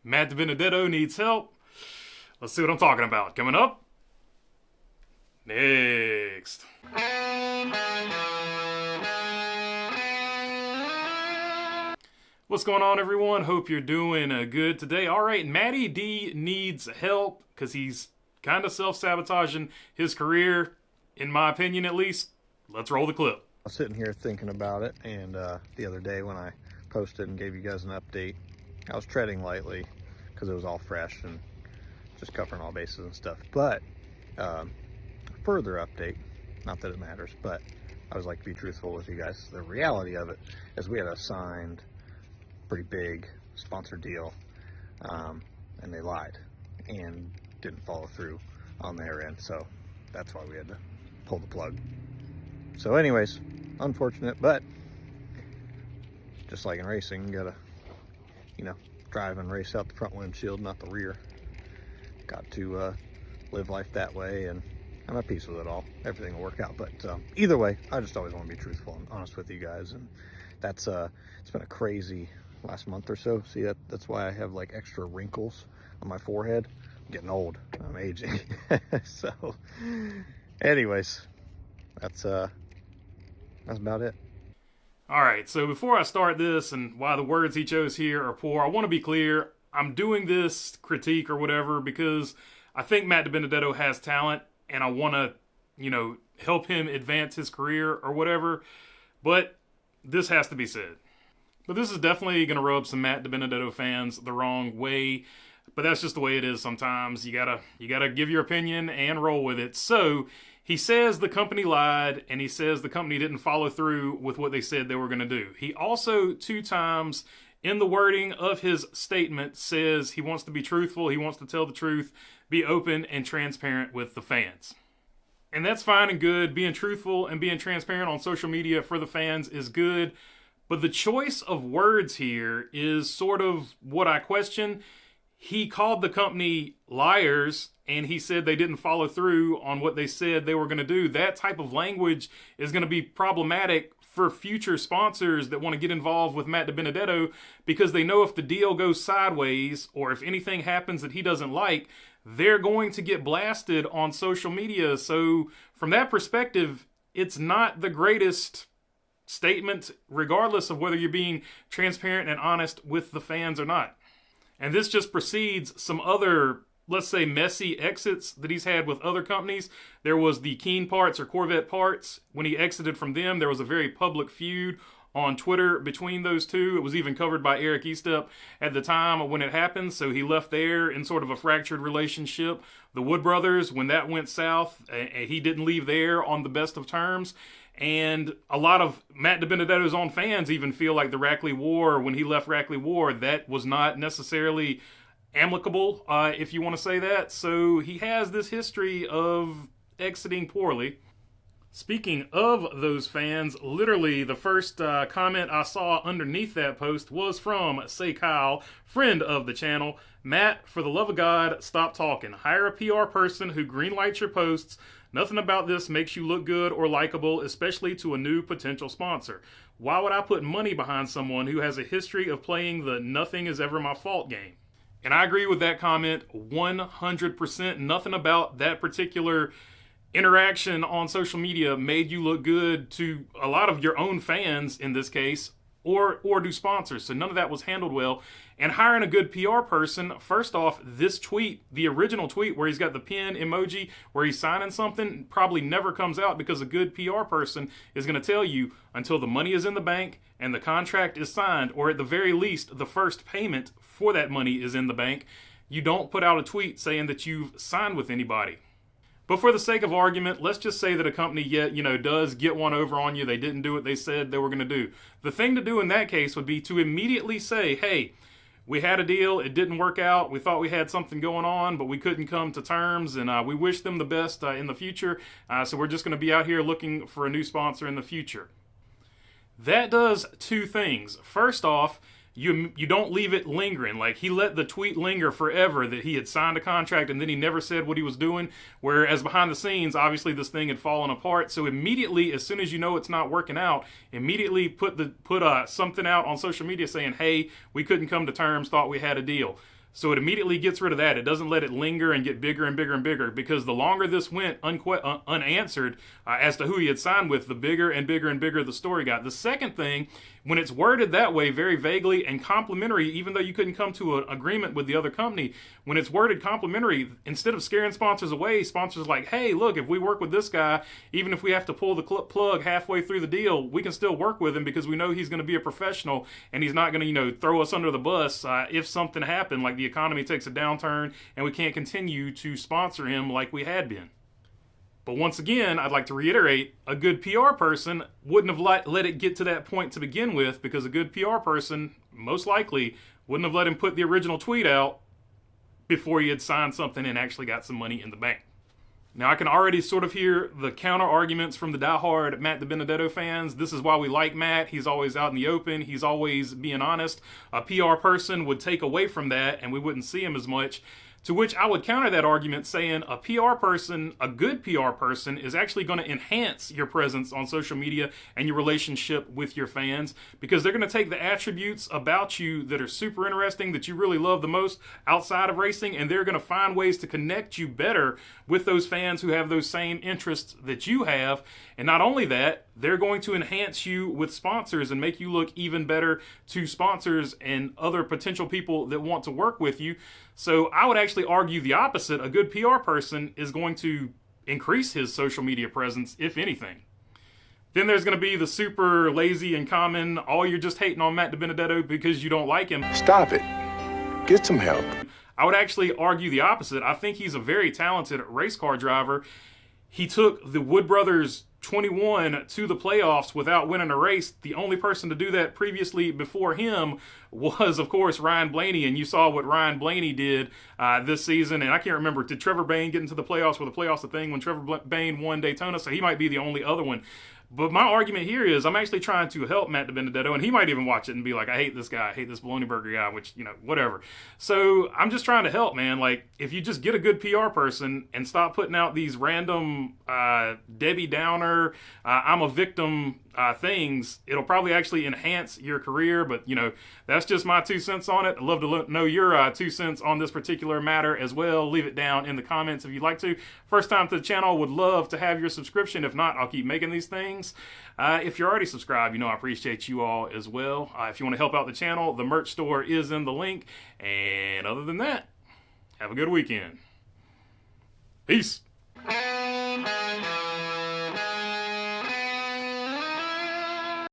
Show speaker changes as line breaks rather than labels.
Matt Benedetto needs help. Let's see what I'm talking about. Coming up next. What's going on, everyone? Hope you're doing good today. All right, Matty D needs help because he's kind of self-sabotaging his career, in my opinion at least. Let's roll the clip.
I was sitting here thinking about it, and the other day when I posted and gave you guys an update, I was treading lightly because it was all fresh and just covering all bases and stuff. But further update, not that it matters, but I always like to be truthful with you guys. The reality of it is we had a signed pretty big sponsor deal, and they lied and didn't follow through on their end, so that's why we had to pull the plug. So anyways, unfortunate, but just like in racing, you gotta, drive and race out the front windshield, not the rear. Got to live life that way, and I'm at peace with it all. Everything will work out. But either way, I just always want to be truthful and honest with you guys, and that's it's been a crazy last month or so. See, that's why I have like extra wrinkles on my forehead. I'm getting old. I'm aging. So anyways, that's about it.
All right, so before I start this, and why the words he chose here are poor, I want to be clear. I'm doing this critique or whatever because I think Matt Benedetto has talent, and I want to, help him advance his career or whatever. But this has to be said. But this is definitely going to rub some Matt Benedetto fans the wrong way. But that's just the way it is sometimes. You gotta give your opinion and roll with it. So he says the company lied, and he says the company didn't follow through with what they said they were going to do. He also 2 times in the wording of his statement says he wants to be truthful, he wants to tell the truth, be open and transparent with the fans. And that's fine and good. Being truthful and being transparent on social media for the fans is good. But the choice of words here is sort of what I question. He called the company liars, and he said they didn't follow through on what they said they were going to do. That type of language is going to be problematic for future sponsors that want to get involved with Matt Benedetto, because they know if the deal goes sideways or if anything happens that he doesn't like, they're going to get blasted on social media. So from that perspective, it's not the greatest statement, regardless of whether you're being transparent and honest with the fans or not. And this just precedes some other, let's say, messy exits that he's had with other companies. There was the Keen Parts or Corvette Parts. When he exited from them, there was a very public feud on Twitter between those two. It was even covered by Eric Estep at the time when it happened, so he left there in sort of a fractured relationship. The Wood Brothers, when that went south, he didn't leave there on the best of terms. And a lot of Matt Benedetto's own fans even feel like the Rackley War, when he left Rackley War, that was not necessarily amicable, if you want to say that. So he has this history of exiting poorly. Speaking of those fans, literally the first comment I saw underneath that post was from Say Kyle, friend of the channel. Matt, for the love of God, stop talking. Hire a PR person who greenlights your posts. Nothing about this makes you look good or likable, especially to a new potential sponsor. Why would I put money behind someone who has a history of playing the nothing is ever my fault game? And I agree with that comment 100%. Nothing about that particular interaction on social media made you look good to a lot of your own fans in this case, or do sponsors. So none of that was handled well. And hiring a good PR person, first off, this tweet, the original tweet where he's got the pen emoji where he's signing something, probably never comes out, because a good PR person is going to tell you until the money is in the bank and the contract is signed, or at the very least the first payment for that money is in the bank, you don't put out a tweet saying that you've signed with anybody. But for the sake of argument, let's just say that a company does get one over on you. They didn't do what they said they were going to do. The thing to do in that case would be to immediately say, hey, we had a deal, it didn't work out, we thought we had something going on, but we couldn't come to terms, and we wish them the best in the future, so we're just going to be out here looking for a new sponsor in the future. That does 2 things. First off, you don't leave it lingering. Like, he let the tweet linger forever that he had signed a contract and then he never said what he was doing, whereas behind the scenes, obviously this thing had fallen apart. So immediately, as soon as you know it's not working out, immediately put something out on social media saying, hey, we couldn't come to terms, thought we had a deal. So it immediately gets rid of that. It doesn't let it linger and get bigger and bigger and bigger, because the longer this went unanswered as to who he had signed with, the bigger and bigger and bigger the story got. The second thing, when it's worded that way, very vaguely and complimentary, even though you couldn't come to an agreement with the other company, when it's worded complimentary, instead of scaring sponsors away, sponsors are like, hey, look, if we work with this guy, even if we have to pull the plug halfway through the deal, we can still work with him because we know he's going to be a professional and he's not going to, throw us under the bus if something happened, like the economy takes a downturn and we can't continue to sponsor him like we had been. But once again, I'd like to reiterate, a good PR person wouldn't have let it get to that point to begin with, because a good PR person, most likely, wouldn't have let him put the original tweet out before he had signed something and actually got some money in the bank. Now, I can already sort of hear the counter arguments from the diehard Matt DiBenedetto fans. This is why we like Matt. He's always out in the open. He's always being honest. A PR person would take away from that and we wouldn't see him as much. To which I would counter that argument saying a PR person, a good PR person, is actually going to enhance your presence on social media and your relationship with your fans, because they're going to take the attributes about you that are super interesting, that you really love the most outside of racing, and they're going to find ways to connect you better with those fans who have those same interests that you have. And not only that, they're going to enhance you with sponsors and make you look even better to sponsors and other potential people that want to work with you. So I would actually argue the opposite. A good PR person is going to increase his social media presence, if anything. Then there's going to be the super lazy and common, oh, you're just hating on Matt DiBenedetto because you don't like him.
Stop it. Get some help.
I would actually argue the opposite. I think he's a very talented race car driver. He took the Wood Brothers 21 to the playoffs without winning a race. The only person to do that previously before him was, of course, Ryan Blaney, and you saw what Ryan Blaney did this season. And I can't remember, did Trevor Bayne get into the playoffs? Were the playoffs a thing when Trevor Bayne won Daytona? So he might be the only other one. But my argument here is I'm actually trying to help Matt DiBenedetto, and he might even watch it and be like, I hate this guy, I hate this bologna burger guy, which, whatever. So I'm just trying to help, man. Like, if you just get a good PR person and stop putting out these random Debbie Downer, I'm a victim things, it'll probably actually enhance your career. But, that's just my 2 cents on it. I'd love to know your 2 cents on this particular matter as well. Leave it down in the comments if you'd like to. First time to the channel, would love to have your subscription. If not, I'll keep making these things. If you're already subscribed, I appreciate you all as well. If you want to help out the channel, the merch store is in the link. And other than that, have a good weekend. Peace.